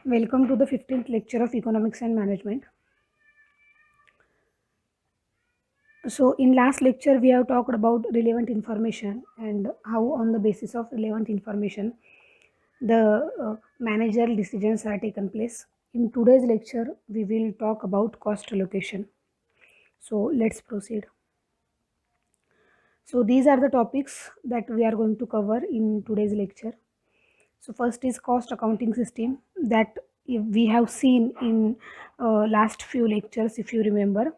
Welcome to the 15th lecture of Economics and Management. So in last lecture we have talked about relevant information and how on the basis of relevant information the managerial decisions are taken place. In today's lecture we will talk about cost allocation. So let's proceed. So these are the topics that we are going to cover in today's lecture. So first is cost accounting system that we have seen in last few lectures if you remember.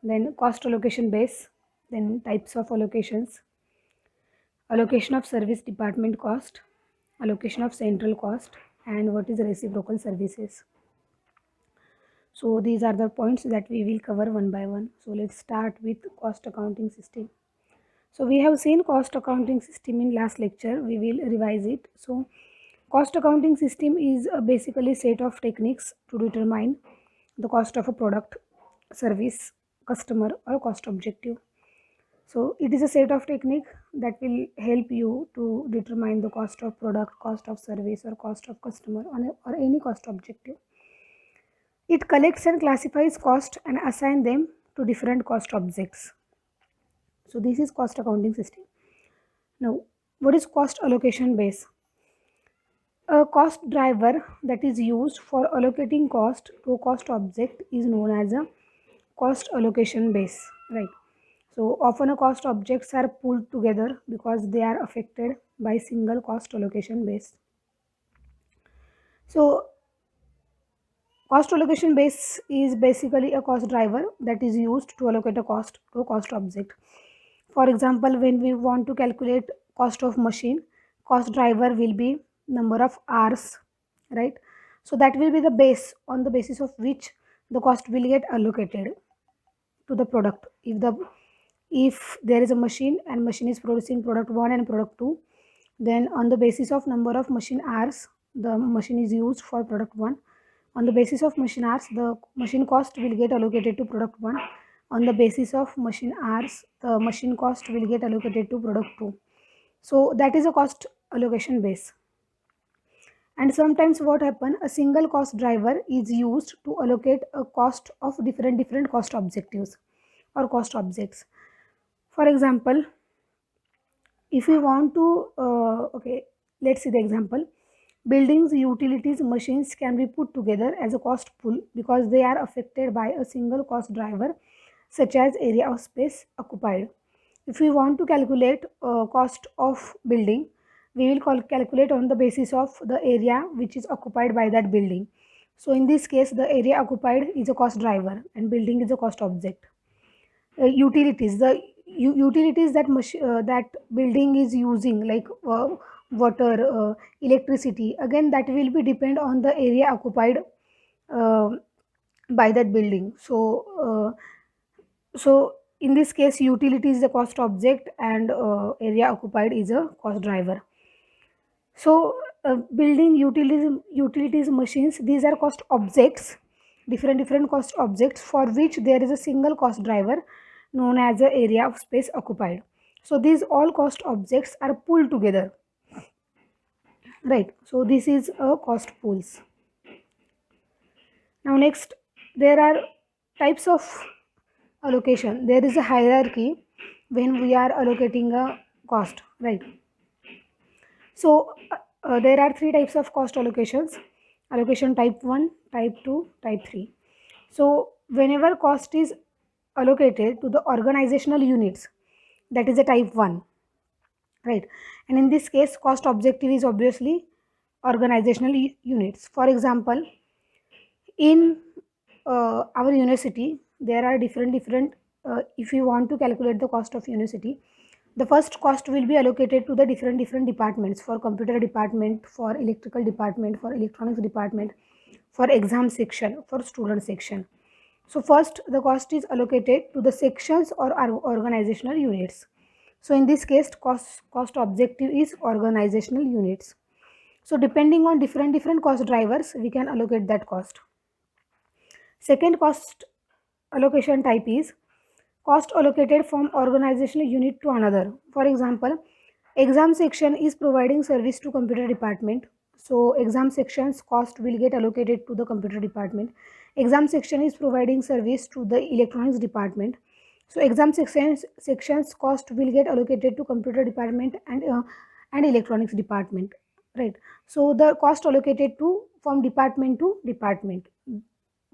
Then cost allocation base, then types of allocations, allocation of service department cost, allocation of central cost, and what is reciprocal services. So these are the points that we will cover one by one. So let's start with cost accounting system. So we have seen cost accounting system in last lecture. We will revise it. So cost accounting system is basically set of techniques to determine the cost of a product, service, customer, or cost objective. So it is a set of technique that will help you to determine the cost of product, cost of service, or cost of customer or any cost objective. It collects and classifies cost and assign them to different cost objects. So this is cost accounting system. Now, what is cost allocation base? A cost driver that is used for allocating cost to a cost object is known as a cost allocation base, right? So often a cost objects are pulled together because they are affected by single cost allocation base. So cost allocation base is basically a cost driver that is used to allocate a cost to a cost object. For example, when we want to calculate cost of machine, cost driver will be number of hours, right? So that will be the base on the basis of which the cost will get allocated to the product. If there is a machine and machine is producing product 1 and product 2, then on the basis of number of machine hours the machine is used for product 1. On the basis of machine hours the machine cost will get allocated to product 1. On the basis of machine hours the machine cost will get allocated to product 2. So that is a cost allocation base. And sometimes what happen, a single cost driver is used to allocate a cost of different cost objectives or cost objects. For example, if we want to let's see the example. Buildings, utilities, machines can be put together as a cost pool because they are affected by a single cost driver such as area of space occupied. If we want to calculate cost of building, we will calculate on the basis of the area which is occupied by that building. So in this case the area occupied is a cost driver and building is a cost object. Utilities, the utilities that that building is using, like water, electricity, again that will be depend on the area occupied uh, by that building. So in this case utility is the cost object and area occupied is a cost driver. So building, utilities, machines, these are cost objects, different cost objects for which there is a single cost driver known as the area of space occupied. So these all cost objects are pulled together, right? So this is a cost pools. Now next, there are types of allocation. There is a hierarchy when we are allocating a cost, right? So there are three types of cost allocations: allocation type 1, type 2, type 3. So whenever cost is allocated to the organizational units, that is a type 1, right? And in this case cost objective is obviously organizational units. For example, in our university there are different if you want to calculate the cost of university, the first cost will be allocated to the different departments: for computer department, for electrical department, for electronics department, for exam section, for student section. So first the cost is allocated to the sections or organizational units. So in this case cost objective is organizational units. So depending on different cost drivers we can allocate that cost. Second cost allocation type is cost allocated from organizational unit to another. For example, exam section is providing service to computer department. So exam sections cost will get allocated to the computer department. Exam section is providing service to the electronics department. So exam sections cost will get allocated to computer department and electronics department, right? So the cost allocated to from department to department,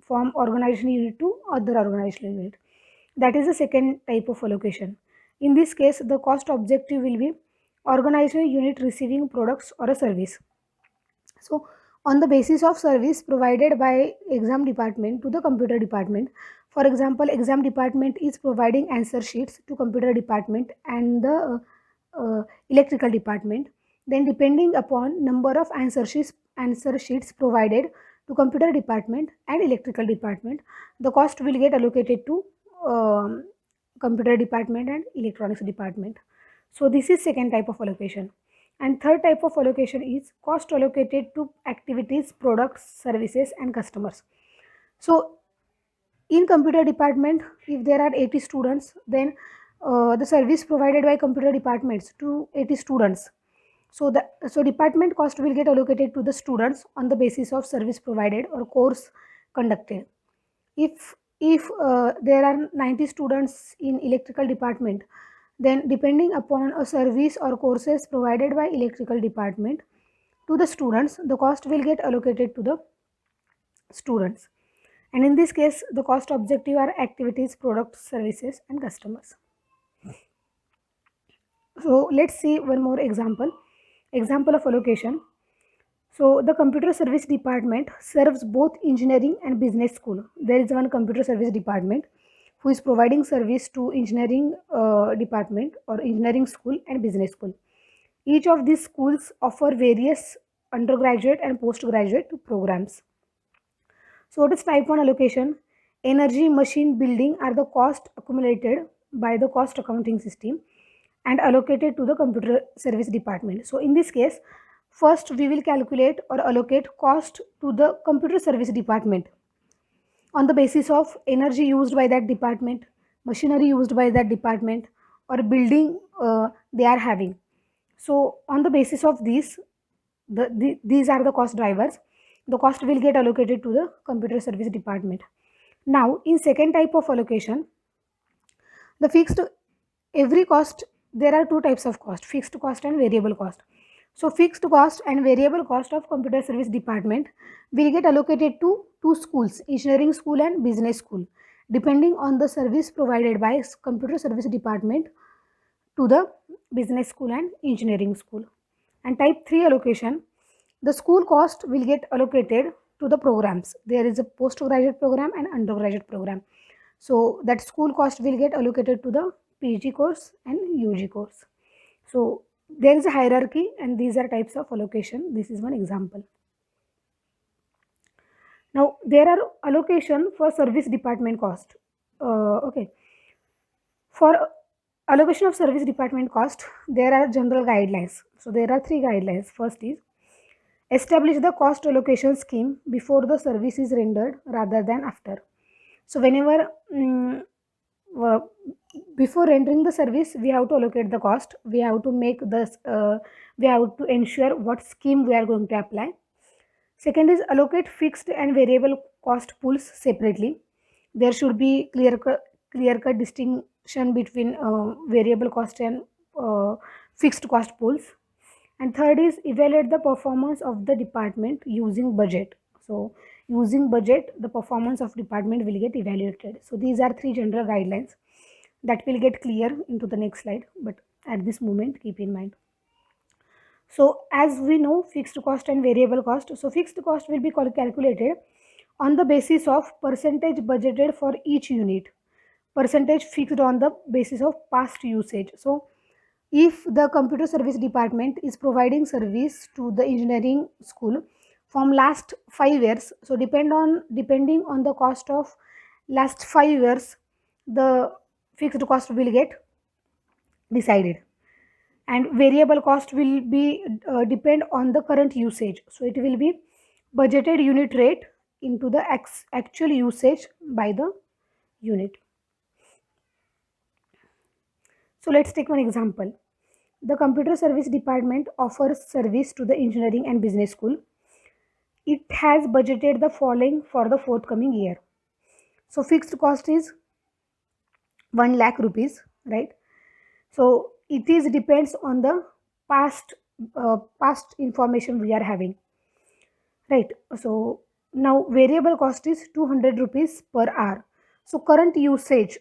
from organization unit to other organizational unit. That is the second type of allocation. In this case, the cost objective will be organizational unit receiving products or a service. So, on the basis of service provided by exam department to the computer department, for example, exam department is providing answer sheets to computer department and the electrical department. Then, depending upon number of answer sheets provided to computer department and electrical department, the cost will get allocated to computer department and electronics department. So, this is second type of allocation. And third type of allocation is cost allocated to activities, products, services, and customers. So in computer department, if there are 80 students, then the service provided by computer departments to 80 students. So department cost will get allocated to the students on the basis of service provided or course conducted. If there are 90 students in electrical department, then depending upon a service or courses provided by electrical department to the students, the cost will get allocated to the students. And in this case, the cost objective are activities, products, services, and customers. So let's see one more example of allocation. So the computer service department serves both engineering and business school. There is one computer service department who is providing service to engineering department or engineering school and business school. Each of these schools offer various undergraduate and postgraduate programs. So what is type 1 allocation? Energy, machine, building are the cost accumulated by the cost accounting system and allocated to the computer service department. So in this case, first we will calculate or allocate cost to the computer service department on the basis of energy used by that department, machinery used by that department, or building they are having. So on the basis of these, these are the cost drivers. The cost will get allocated to the computer service department. Now, in second type of allocation, the fixed every cost, there are two types of cost, fixed cost and variable cost. So fixed cost and variable cost of computer service department will get allocated to two schools, engineering school and business school, depending on the service provided by computer service department to the business school and engineering school. And type 3 allocation, the school cost will get allocated to the programs. There is a postgraduate program and undergraduate program. So that school cost will get allocated to the PG course and UG course. So there is a hierarchy and these are types of allocation. This is one example. Now there are allocation for service department cost. Okay. For allocation of service department cost, there are general guidelines. So there are three guidelines. First is establish the cost allocation scheme before the service is rendered rather than after. So whenever uh, before rendering the service, we have to allocate the cost. We have to make this. We have to ensure what scheme we are going to apply. Second is allocate fixed and variable cost pools separately. There should be clear cut distinction between variable cost and fixed cost pools. And third is evaluate the performance of the department using budget. So using budget, the performance of department will get evaluated. So these are three general guidelines that will get clear into the next slide, but at this moment keep in mind. So as we know, fixed cost and variable cost. So fixed cost will be calculated on the basis of percentage budgeted for each unit, percentage fixed on the basis of past usage. So if the computer service department is providing service to the engineering school from last 5 years, so depending on the cost of last 5 years, the fixed cost will get decided, and variable cost will be depend on the current usage. So it will be budgeted unit rate into the actual usage by the unit. So let's take one example. The computer service department offers service to the engineering and business school. It has budgeted the following for the forthcoming year. So fixed cost is 1 lakh rupees, right? So it is depends on the past past information we are having, right? So now variable cost is 200 rupees per hour. So current usage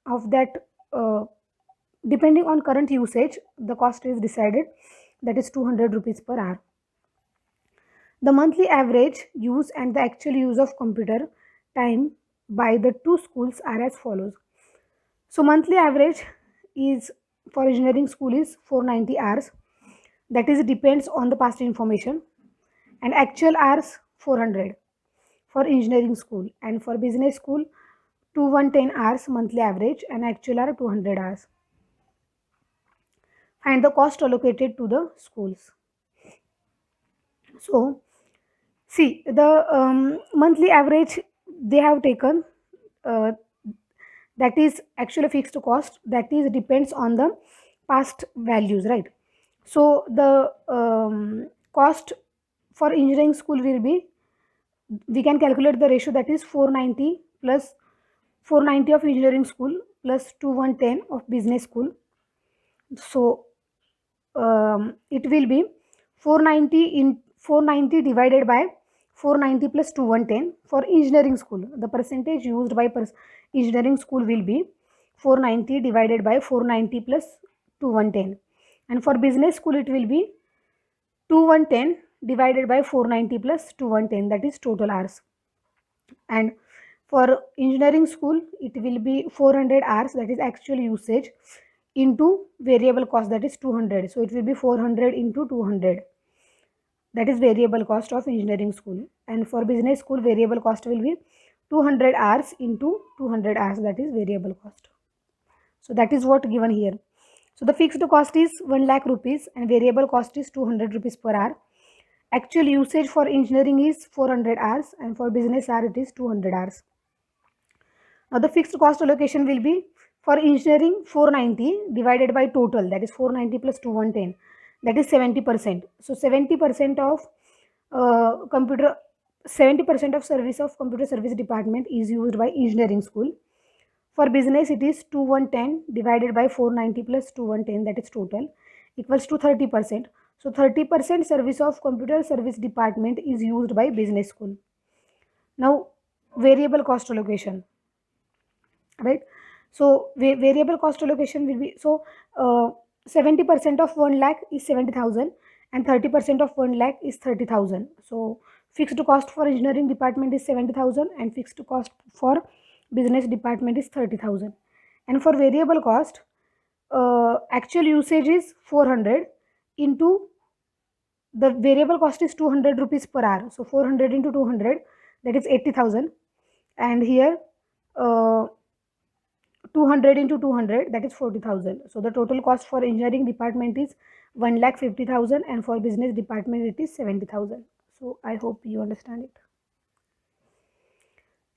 of that, depending on current usage, the cost is decided, that is 200 rupees per hour. The monthly average use and the actual use of computer time by the two schools are as follows. So monthly average is for engineering school is 490 hours. That is depends on the past information, and actual hours 400 for engineering school, and for business school 2110 hours monthly average and actual are 200 hours. And the cost allocated to the schools. So see the monthly average they have taken, uh, that is actually fixed cost, that is depends on the past values, right? So the cost for engineering school will be, we can calculate the ratio, that is 490 plus 490 of engineering school plus 2110 of business school. So it will be 490 in 490 divided by 490 plus 2110 for engineering school. The percentage used by engineering school will be 490 divided by 490 plus 2110, and for business school it will be 2110 divided by 490 plus 2110, that is total hours. And for engineering school it will be 400 hours, that is actual usage, into variable cost, that is 200. So it will be 400 into 200, that is variable cost of engineering school. And for business school variable cost will be 200 hours into 200 hours, that is variable cost. So that is what given here. So the fixed cost is 1 lakh rupees and variable cost is 200 rupees per hour. Actual usage for engineering is 400 hours and for business hour it is 200 hours. Now the fixed cost allocation will be for engineering 490 divided by total, that is 490 plus 2110, that is 70%. So 70% of computer 70% of service of computer service department is used by engineering school. For business it is 2110 divided by 490 plus 2110, that is total, equals to 30%. So 30% service of computer service department is used by business school. Now variable cost allocation, right? So variable cost allocation will be, so 70% of 1 lakh is 70,000 and 30% of 1 lakh is 30,000. So fixed cost for engineering department is 70,000 and fixed cost for business department is 30,000. And for variable cost, actual usage is 400 into the variable cost is 200 rupees per hour. So 400 into 200, that is 80,000. And here 200 into 200, that is 40,000. So the total cost for engineering department is 1,50,000 and for business department it is 70,000. So I hope you understand it.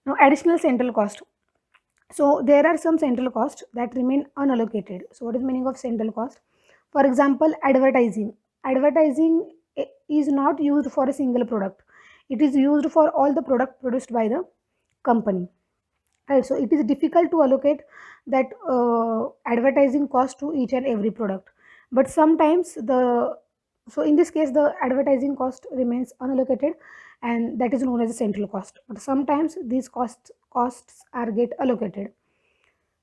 Now additional central cost. So there are some central costs that remain unallocated. So what is the meaning of central cost? For example, advertising. Advertising is not used for a single product. It is used for all the product produced by the company. Right, so it is difficult to allocate that advertising cost to each and every product, but sometimes the, so in this case the advertising cost remains unallocated and that is known as a central cost, but sometimes these costs are get allocated.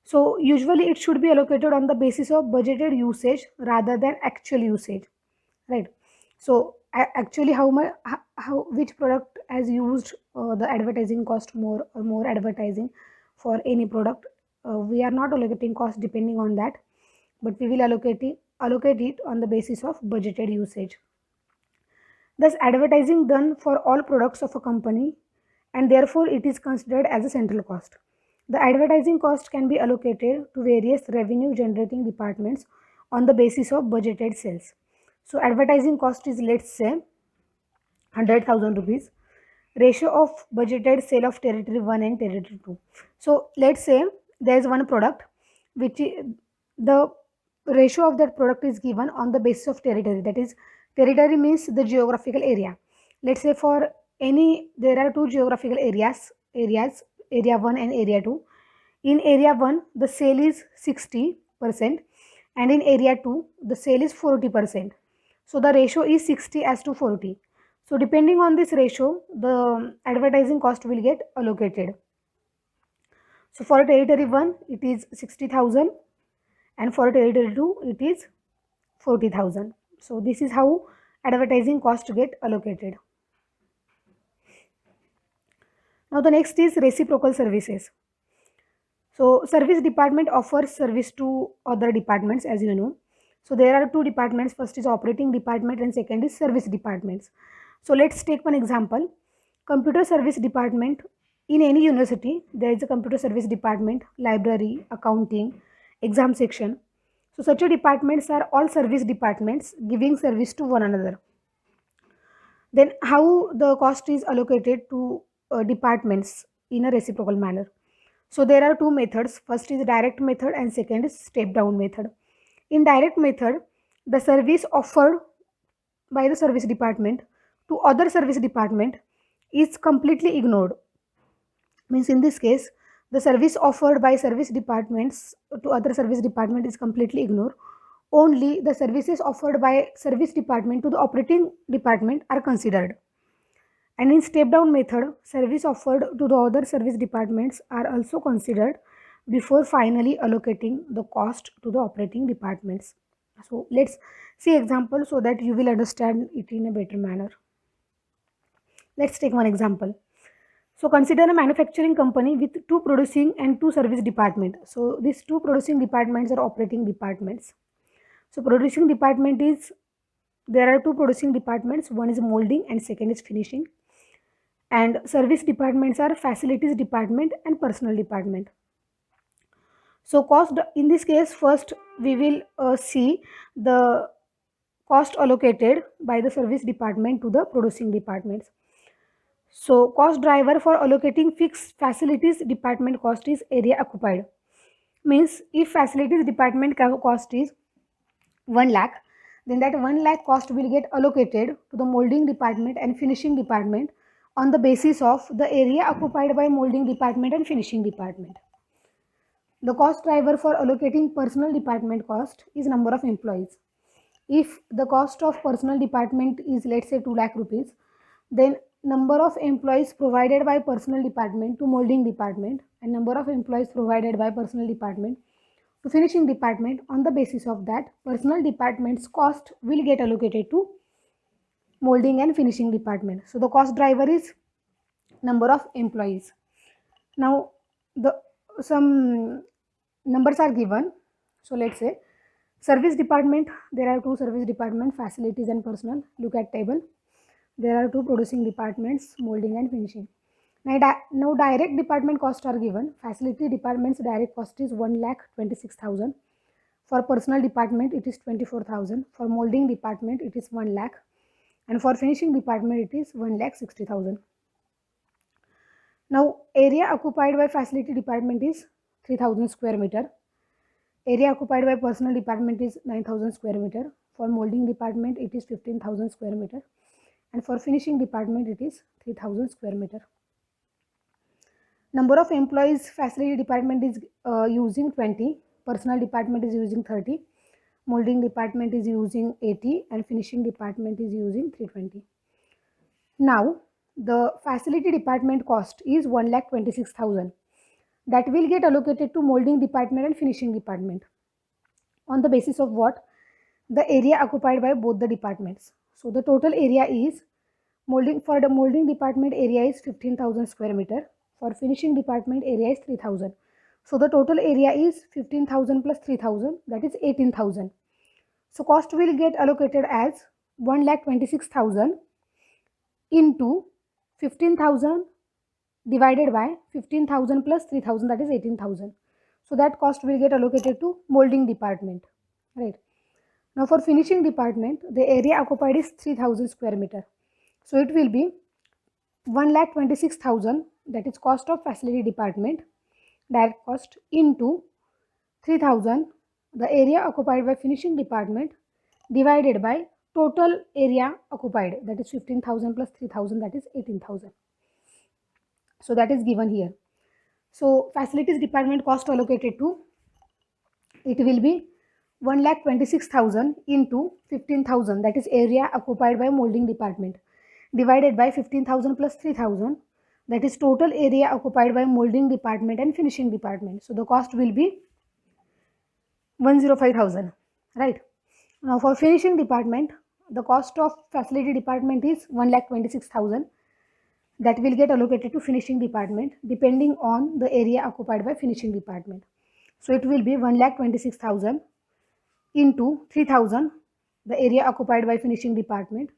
So usually it should be allocated on the basis of budgeted usage rather than actual usage, right? So actually how much, how which product has used the advertising cost more or more advertising for any product, we are not allocating cost depending on that, but we will allocate it on the basis of budgeted usage. Thus advertising done for all products of a company and therefore it is considered as a central cost. The advertising cost can be allocated to various revenue generating departments on the basis of budgeted sales. So advertising cost is, let's say, 100,000 rupees. Ratio of budgeted sale of territory 1 and territory 2. So let's say there is one product which the ratio of that product is given on the basis of territory. That is, territory means the geographical area. Let's say for any, there are two geographical areas, area 1 and area 2. In area 1 the sale is 60%, and in area 2 the sale is 40%. So the ratio is 60 as to 40. So depending on this ratio, the advertising cost will get allocated. So for territory 1 it is 60,000, and for territory 2 it is 40,000. So this is how advertising cost get allocated. Now the next is reciprocal services. So service department offers service to other departments, as you know. So there are two departments. First is operating department and second is service departments. So let's take one example. Computer service department. In any university, there is a computer service department, library, accounting, exam section. So such a departments are all service departments giving service to one another. Then how the cost is allocated to departments in a reciprocal manner. So there are two methods. First is direct method and second is step down method. In direct method, the service offered by the service department to other service department is completely ignored. Means in this case, the service offered by service departments to other service department is completely ignored. Only the services offered by service department to the operating department are considered. And in step down method, service offered to the other service departments are also considered before finally allocating the cost to the operating departments. So let's see example so that you will understand it in a better manner. Let's take one example. So consider a manufacturing company with two producing and two service department. So these two producing departments are operating departments. So producing department is, there are two producing departments, one is molding and second is finishing. And service departments are facilities department and personal department. So cost in this case, first we will see the cost allocated by the service department to the producing departments. So cost driver for allocating fixed facilities department cost is area occupied. Means if facilities department cost is 1 lakh, then that 1 lakh cost will get allocated to the molding department and finishing department on the basis of the area occupied by molding department and finishing department. The cost driver for allocating personal department cost is number of employees. If the cost of personal department is, let's say, 2 lakh rupees, then number of employees provided by personal department to molding department and number of employees provided by personal department to finishing department, on the basis of that personal department's cost will get allocated to molding and finishing department. So the cost driver is number of employees. Now the some numbers are given. So let's say service department, there are two service department, facilities and personal. Look at table. There are two producing departments, molding and finishing. Now direct department costs are given. Facility department's direct cost is 1,26,000. For personal department it is 24,000. For molding department it is 1 lakh. And for finishing department it is 1,60,000. Now area occupied by facility department is 3,000 square meter. Area occupied by personal department is 9,000 square meter. For molding department it is 15,000 square meter. And for finishing department it is 3,000 square meter. Number of employees, facility department is using 20, personal department is using 30, molding department is using 80 and finishing department is using 320. Now the facility department cost is 1,26,000. That will get allocated to molding department and finishing department on the basis of what? The area occupied by both the departments. So the total area is for the molding department area is 15,000 square meter. For finishing department area is 3,000. So the total area is 15,000 plus 3,000, that is 18,000. So cost will get allocated as 1,26,000 into 15,000 divided by 15,000 plus 3,000, that is 18,000. So that cost will get allocated to molding department, right? Now for finishing department, the area occupied is 3,000 square meter. So it will be 1,26,000, that is cost of facility department direct cost, into 3,000 the area occupied by finishing department divided by total area occupied, that is 15,000 plus 3,000, that is 18,000. So that is given here. So facilities department cost allocated to, it will be 1,26,000 into 15,000, that is area occupied by molding department, divided by 15,000 plus 3,000, that is total area occupied by molding department and finishing department. So the cost will be 105,000, right? Now for finishing department, the cost of facility department is 1,26,000, that will get allocated to finishing department depending on the area occupied by finishing department. So it will be 1,26,000 into 3,000, the area occupied by finishing department,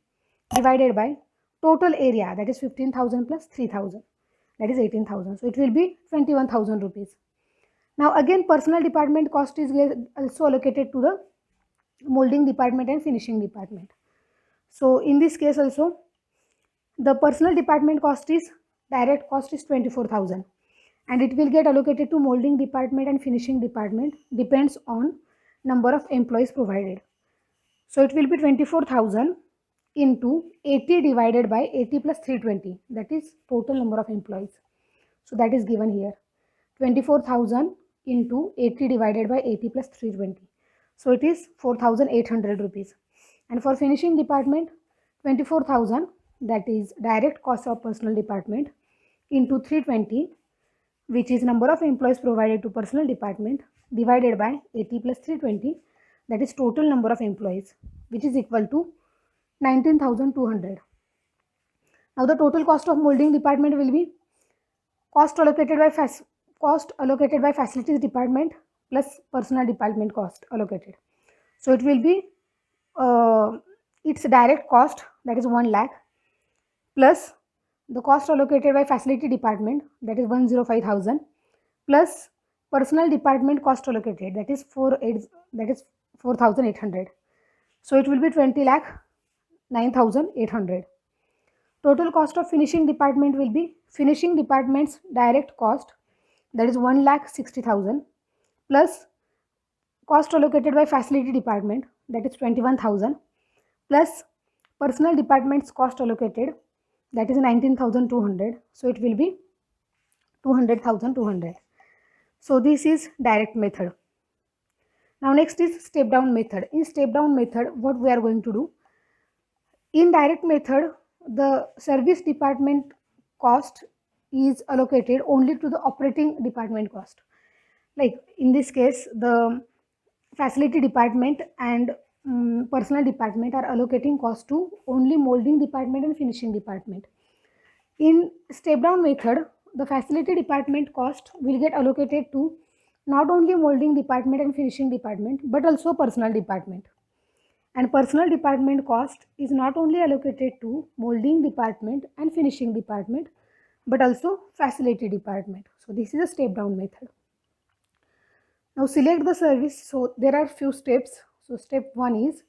divided by total area, that is 15,000 plus 3,000, that is 18,000. So it will be 21,000 rupees. Now again, personal department cost is also allocated to the molding department and finishing department. So in this case also, the personal department cost is, direct cost is 24,000, and it will get allocated to molding department and finishing department depends on number of employees provided. So it will be 24,000 into 80 divided by 80 plus 320, that is total number of employees. So that is given here, 24,000 into 80 divided by 80 plus 320. So it is 4,800 rupees. And for finishing department, 24,000, that is direct cost of personal department, into 320, which is number of employees provided to personal department, divided by 80 plus 320, that is total number of employees, which is equal to 19,200. Now the total cost of molding department will be cost allocated by facilities department plus personal department cost allocated. So it will be its direct cost, that is 1 lakh, plus the cost allocated by facility department, that is 105,000, plus personal department cost allocated, that is 4,800. So it will be 20 lakh 9,800. Total cost of finishing department will be finishing department's direct cost, that is 1,60,000, plus cost allocated by facility department, that is 21,000, plus personal department's cost allocated, that is 19,200. So it will be 200,200. So this is direct method. Now next is step down method. In step down method, what we are going to do? In direct method, the service department cost is allocated only to the operating department cost. Like in this case, the facility department and personal department are allocating cost to only molding department and finishing department. In step down method, the facility department cost will get allocated to not only molding department and finishing department, but also personal department. And personal department cost is not only allocated to molding department and finishing department, but also facility department. So this is a step down method. Now select the service. So there are few steps. So step 1 is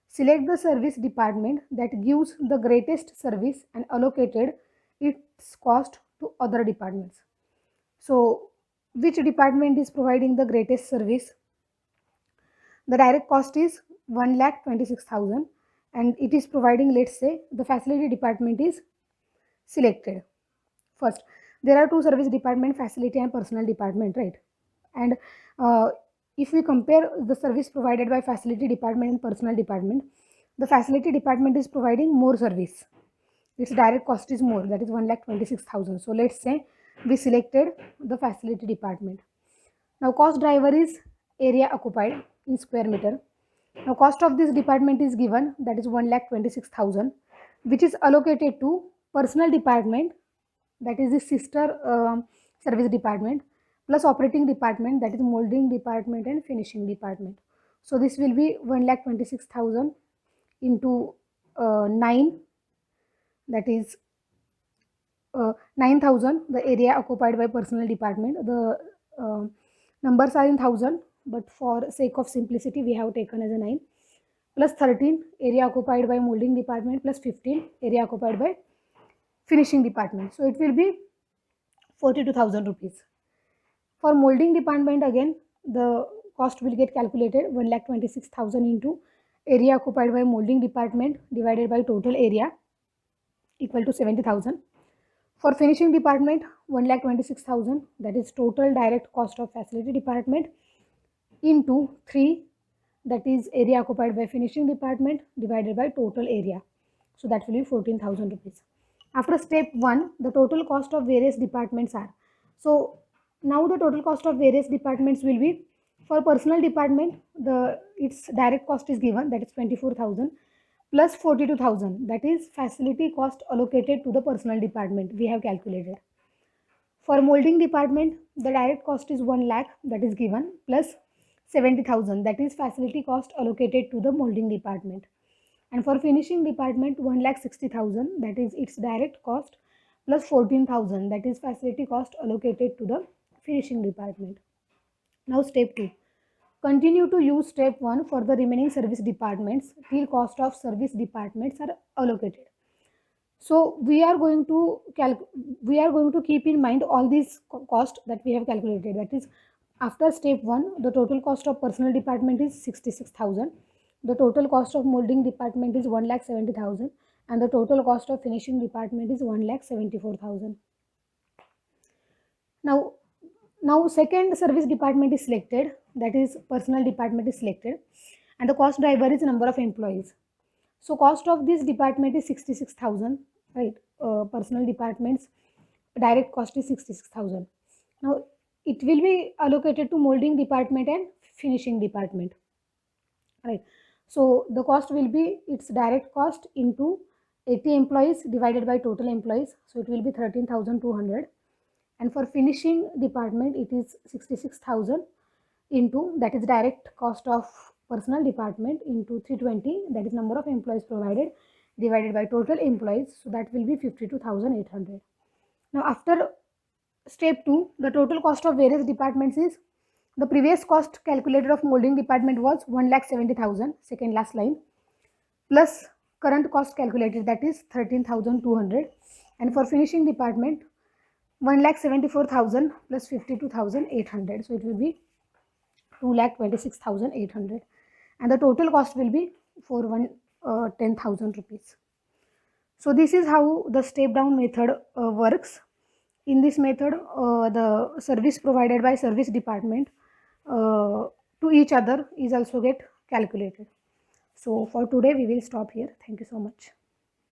select the service department that gives the greatest service and allocated its cost to other departments. So which department is providing the greatest service? The direct cost is 1,26,000, and it is providing, let's say the facility department is selected. First, there are two service department, facility and personal department, right? And if we compare the service provided by facility department and personal department, the facility department is providing more service. Its direct cost is more, that is 1,26,000. So let's say we selected the facility department. Now cost driver is area occupied in square meter. Now cost of this department is given, that is 1,26,000, which is allocated to personal department, that is the sister service department, plus operating department, that is molding department and finishing department. So this will be 1,26,000 into 9, that is 9,000, the area occupied by personal department. The numbers are in thousand, but for sake of simplicity we have taken as a 9, plus 13 area occupied by molding department, plus 15 area occupied by finishing department. So it will be 42,000 rupees. For molding department, again the cost will get calculated 1,26,000 into area occupied by molding department divided by total area equal to 70,000. For finishing department, 1,26,000, that is total direct cost of facility department into 3, that is area occupied by finishing department divided by total area. So that will be 14,000 rupees. After step 1, the total cost of various departments are. So now the total cost of various departments will be, for personal department, its direct cost is given, that is 24,000 plus 42,000, that is facility cost allocated to the personal department we have calculated. For molding department, the direct cost is 1 lakh, that is given, plus 70,000, that is facility cost allocated to the molding department. And for finishing department, 1,60,000, that is its direct cost, plus 14,000, that is facility cost allocated to the finishing department. Now step 2. Continue to use step 1 for the remaining service departments till cost of service departments are allocated. So we are going to keep in mind all these cost that we have calculated. That is, after step 1, the total cost of personal department is 66,000. The total cost of molding department is 1,70,000, and the total cost of finishing department is 1,74,000. Now second service department is selected, that is personal department is selected, and the cost driver is number of employees. So cost of this department is 66,000, right? Personal department's direct cost is 66,000. Now it will be allocated to molding department and finishing department, right? So the cost will be its direct cost into 80 employees divided by total employees. So it will be 13,200. And for finishing department, it is 66,000 into, that is direct cost of personal department, into 320, that is number of employees provided, divided by total employees. So that will be 52,800. Now after step 2, the total cost of various departments is, the previous cost calculated of molding department was 1,70,000, second last line, plus current cost calculated, that is 13,200. And for finishing department, 1,74,000 plus 52,800. So it will be 2,26,800. And the total cost will be 10,000 rupees. So this is how the step down method works. In this method, the service provided by service department to each other is also get calculated. So for today we will stop here. Thank you so much.